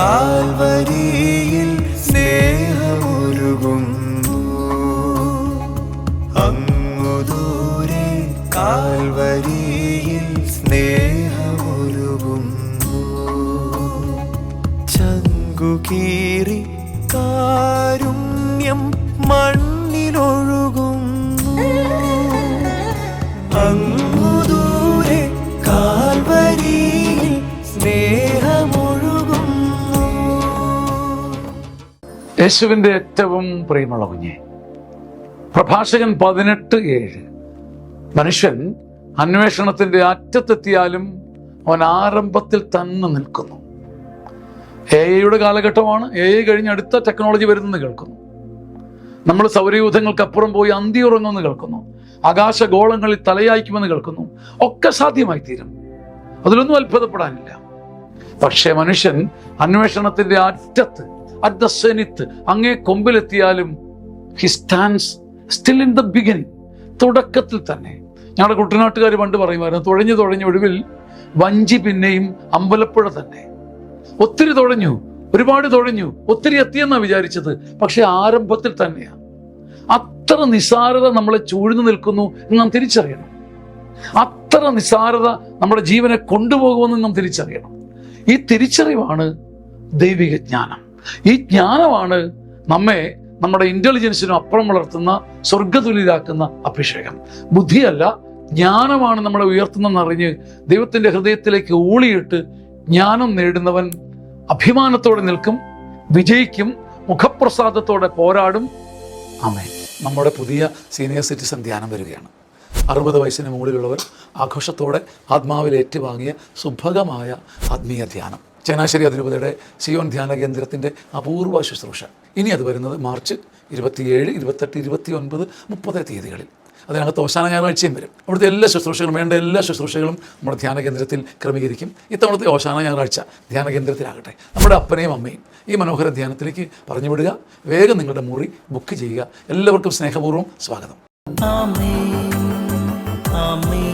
കാൽവരിയിൽ സ്നേഹമൊരുകുന്നു. അങ്ങു ദൂരെ കാൽവരിയിൽ സ്നേഹമൊരുകുന്നു. ചങ്കുകീറി കാരുണ്യം മണ്ണിലൊഴുകുന്നു. അങ്ങു ദൂരെ കാൽവരിയിൽ സ്നേഹമൊഴുകുന്നു. യേശുവിൻ്റെ ഏറ്റവും പ്രിയമുള്ള കുഞ്ഞെ, പ്രഭാഷകൻ 18:7. മനുഷ്യൻ അന്വേഷണത്തിൻ്റെ അറ്റത്തെത്തിയാലും അവൻ ആരംഭത്തിൽ തന്നെ നിൽക്കുന്നു. AI കാലഘട്ടമാണ്. AI കഴിഞ്ഞ് അടുത്ത ടെക്നോളജി വരുന്നെന്ന് കേൾക്കുന്നു. നമ്മൾ സൗരയൂഥങ്ങൾക്കപ്പുറം പോയി അന്തി ഉറങ്ങുമെന്ന് കേൾക്കുന്നു. ആകാശഗോളങ്ങളിൽ തലയായിക്കുമെന്ന് കേൾക്കുന്നു. ഒക്കെ സാധ്യമായി തീരും, അതിലൊന്നും അത്ഭുതപ്പെടാനില്ല. പക്ഷേ മനുഷ്യൻ അന്വേഷണത്തിൻ്റെ അറ്റത്ത്, അറ്റ് ദ സെനിത്ത്, അങ്ങേ കൊമ്പിലെത്തിയാലും he stands still in the beginning, തുടക്കത്തിൽ തന്നെ. ഞങ്ങളുടെ കുട്ടനാട്ടുകാർ പണ്ട് പറയുമായിരുന്നു, തുഴഞ്ഞു തുഴഞ്ഞ് ഒടുവിൽ വഞ്ചി പിന്നെയും അമ്പലപ്പുഴ തന്നെ. ഒത്തിരി തുഴഞ്ഞു, ഒരുപാട് തുഴഞ്ഞു, ഒത്തിരി എത്തിയെന്നാണ് വിചാരിച്ചത്. പക്ഷെ ആരംഭത്തിൽ തന്നെയാണ്. അത്ര നിസാരത നമ്മളെ ചൂഴ്ന്നു നിൽക്കുന്നു എന്ന് നാം തിരിച്ചറിയണം. അത്ര നിസാരത നമ്മുടെ ജീവനെ കൊണ്ടുപോകുമെന്ന് നാം തിരിച്ചറിയണം. ഈ തിരിച്ചറിവാണ് ദൈവിക ജ്ഞാനം. ഈ ജ്ഞാനമാണ് നമ്മെ നമ്മുടെ ഇന്റലിജൻസിനും അപ്പുറം വളർത്തുന്ന, സ്വർഗതുല്യരാക്കുന്ന അഭിഷേകം. ബുദ്ധിയല്ല, ജ്ഞാനമാണ് നമ്മളെ ഉയർത്തുന്നതെന്നറിഞ്ഞ് ദൈവത്തിൻ്റെ ഹൃദയത്തിലേക്ക് ഊളിയിട്ട് ജ്ഞാനം നേടുന്നവൻ അഭിമാനത്തോടെ നിൽക്കും, വിജയിക്കും, മുഖപ്രസാദത്തോടെ പോരാടും. ആമേൻ. നമ്മുടെ പുതിയ സീനിയർ സിറ്റിസൺ ധ്യാനം വരികയാണ്. 60 വയസ്സിന് മുകളിലുള്ളവർ ആഘോഷത്തോടെ ആത്മാവിൽ ഏറ്റുവാങ്ങിയ സുഭഗമായ ആത്മീയ ധ്യാനം. ചങ്ങനാശ്ശേരി അതിരൂപതയുടെ സിയോൻ ധ്യാന കേന്ദ്രത്തിൻ്റെ അപൂർവ ശുശ്രൂഷ. ഇനി അത് വരുന്നത് മാർച്ച് 27, 28, 29, 30 തീയതികളിൽ. അതിനകത്ത് ഓശാന ഞായറാഴ്ചയും വരും. അവിടുത്തെ എല്ലാ ശുശ്രൂഷകളും, വേണ്ട എല്ലാ ശുശ്രൂഷകളും നമ്മുടെ ധ്യാന കേന്ദ്രത്തിൽ ക്രമീകരിക്കും. ഇത്തവണത്തെ ഓശാന ഞായറാഴ്ച ധ്യാന കേന്ദ്രത്തിലാകട്ടെ. നമ്മുടെ അപ്പനെയും അമ്മയും ഈ മനോഹര ധ്യാനത്തിലേക്ക് പറഞ്ഞു വിടുക. വേഗം നിങ്ങളുടെ മുറി ബുക്ക് ചെയ്യുക. എല്ലാവർക്കും സ്നേഹപൂർവ്വം സ്വാഗതം. ആമേൻ, ആമേൻ.